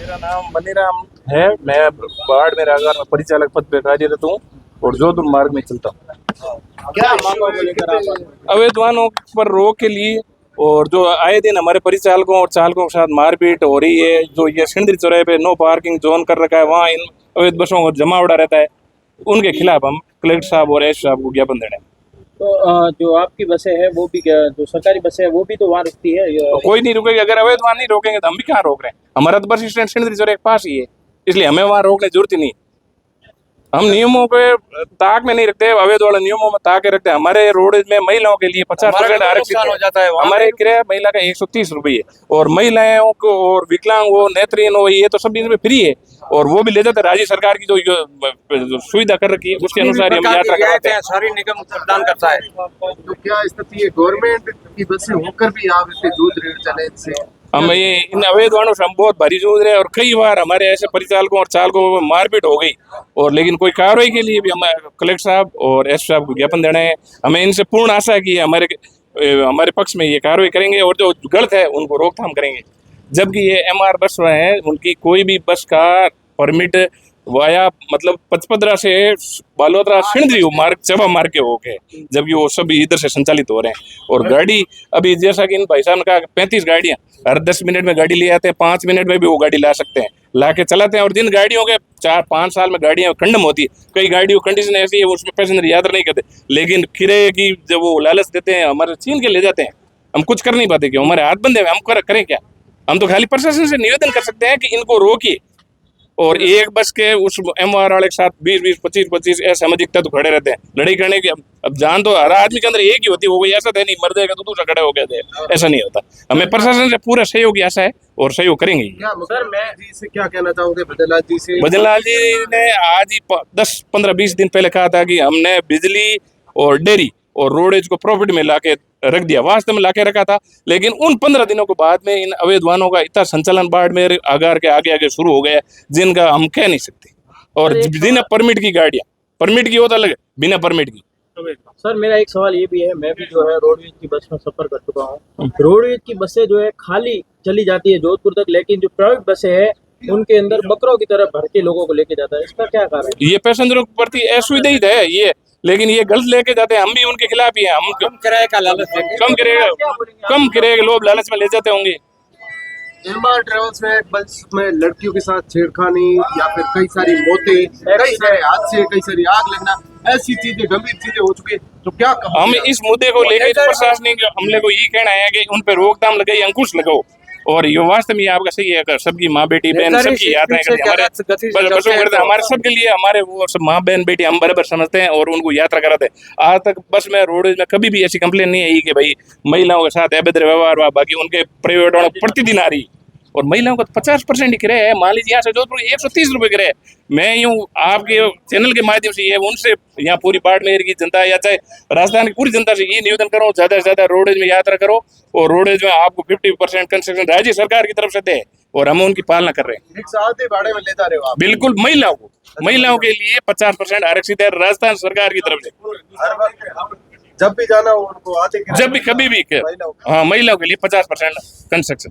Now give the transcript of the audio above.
मेरा नाम मनीराम है। मैं बाड़मेर आगार में परिचालक पद पे कार्यरत हूँ और जोधपुर मार्ग में चलता हूँ। क्या मांगों को लेकर आप अवैध वाहनों पर रोक के लिए और जो आए दिन हमारे परिचालकों और चालकों के साथ मारपीट हो रही है, जो ये सिंदरी चौराहे पे नो पार्किंग जोन कर रखा है, वहाँ इन अवैध बसों को जमावड़ा रहता है, उनके खिलाफ हम कलेक्टर साहब और एस साहब को ज्ञापन देने। तो जो आपकी बसें हैं वो भी जो सरकारी बसें हैं वो भी तो वहाँ रुकती है तो कोई नहीं रुकेगी। अगर अवैध वाहन नहीं रोकेंगे तो हम भी कहाँ रोक रहे हैं? हमारा तो बस स्टैंड सिंदरी चौराहे के पास ही है, इसलिए हमें वहाँ रोकने की जरूरत ही नहीं। हम नियमों पे ताक में नहीं रखते, अवैध वाले नियमों में ताक के रखते हैं। हमारे रोड में महिलाओं के लिए 50% आरक्षित हो जाता है। हमारे किराया महिला का 130 रुपये और महिलाओं को और विकलांग हो, नेत्रहीन हो, ये तो सब इसमें फ्री है और वो भी ले जाते हैं। राज्य सरकार की जो सुविधा कर रखी है उसके अनुसार हम यात्रा कराते हैं। सारी निगम प्रदान करता है। तो क्या स्थिति है? गवर्नमेंट की बसें होकर भी आप इतने जूझ रहे हो चले से? हम ये इन अवैध वाहनों से हम बहुत भारी जूझ रहे हैं और कई बार हमारे ऐसे परिचालकों और चालकों को मारपीट हो गई और लेकिन कोई कार्रवाई के लिए भी हम कलेक्टर साहब और एस साहब को ज्ञापन देना है। हमें इनसे पूर्ण आशा है कि हमारे पक्ष में ये कार्रवाई करेंगे और जो गलत है उनको रोकथाम करेंगे। जबकि ये MR बस हैं, उनकी कोई भी बस का परमिट वाया मतलब पचपदरा से बालोतरा सिंदरी मार्ग चबा मार्ग के होके, जबकि वो सभी इधर से संचालित हो रहे हैं। और गाड़ी अभी जैसा कि इन भाई साहब ने कहा 35 गाड़ियां हर 10 मिनट में गाड़ी ले आते हैं, 5 मिनट में भी वो गाड़ी ला सकते हैं, ला के चलाते हैं। और जिन गाड़ियों के 4-5 साल में गाड़ियां कंडम होती है, कई गाड़ियों कंडीशन ऐसी है उसमें पैसेंजर यात्रा नहीं करते, लेकिन किराए की जब वो लालच देते हैं हमारे छीन के ले जाते हैं। हम कुछ कर नहीं पाते, क्यों? हमारे हाथ बंधे हुए, हम करें क्या? हम तो खाली प्रशासन से निवेदन कर सकते हैं कि इनको रोकिए। और एक बस के उस MR वाले के साथ 20-20, 25-25 असामाजिक तत्व खड़े रहते हैं लड़ाई करने की। अब जान तो हर आदमी के अंदर एक ही होती है, वो कोई ऐसा नहीं मर जाएगा तो दूसरा खड़ा हो गया, ऐसा नहीं होता। हमें प्रशासन से पूरा सहयोग की आशा है और सहयोग करेंगे। क्या सर मैं जी से क्या कहना चाहूँगे? भजनलाल जी से, भजनलाल जी ने आज ही 10-15-20 दिन पहले कहा था कि हमने बिजली और डेयरी और रोडेज को प्रॉफिट में लाके रख दिया, वास्तव में लाके रखा था। लेकिन उन 15 दिनों के बाद में इन अवैध वाहनों का इतना संचालन बाड़मेर आगार के आगे आगे शुरू हो गया जिनका हम कह नहीं सकते। और बिना परमिट की गाड़ियां, परमिट की होता अलग है, बिना परमिट की। सर मेरा एक सवाल ये भी है, मैं भी जो है रोडवेज की बस में सफर कर चुका हूँ। रोडवेज की बसें जो है खाली चली जाती है जोधपुर तक, लेकिन जो प्राइवेट बसें हैं उनके अंदर बकरों की तरह भर के लोगों को लेके जाता है, इसका क्या कारण है? ये पैसेंजरों के प्रति असुविधा ही है ये, लेकिन ये गलत लेके जाते हैं। हम भी उनके खिलाफ ही हैं। हम कम किराए का लालच कम किराए के लोग लालच में ले जाते होंगे। MR ट्रेवल्स में बस में लड़कियों के साथ छेड़खानी या फिर कई सारी मौतें, कई सारे हादसे, कई सारी आग लगना, ऐसी चीजें गंभीर चीजें हो चुकी है। तो क्या हम इस मुद्दे को लेकर प्रशासनिक हमले को ये कहना है कि उन पर रोकथाम लगाई, अंकुश लगाओ। और ये वास्तव में आपका सही है, अगर सबकी माँ बेटी बहन सबकी यात्राएं हमारे सबके लिए, हमारे वो सब माँ बहन बेटी हम बराबर समझते हैं और उनको यात्रा कराते हैं। आज तक बस में रोड में कभी भी ऐसी कंप्लेन नहीं आई कि भाई महिलाओं के साथ अभद्र व्यवहार हुआ। बाकी उनके प्राइवेट वालों प्रतिदिन आ रही और महिलाओं का 50% ही किराया है। मान लीजिए यहाँ से जोधपुर 130 रुपये किराया। मैं यूँ आपके चैनल के माध्यम से ये उनसे यहाँ पूरी बाड़मेर की जनता या चाहे राजस्थान की पूरी जनता से ये निवेदन करो, ज़्यादा से ज़्यादा रोडेज में यात्रा करो और रोडेज में आपको 50% कंसेशन राज्य सरकार की तरफ से दे और हम उनकी पालना कर रहे हैं। आधे भाड़े में लेता रहे हो आप? बिल्कुल, महिलाओं के लिए 50% आरक्षित है राजस्थान सरकार की तरफ से। जब भी जाना हो उनको आधे जब भी कभी भी हाँ, महिलाओं के लिए 50% कंसेशन।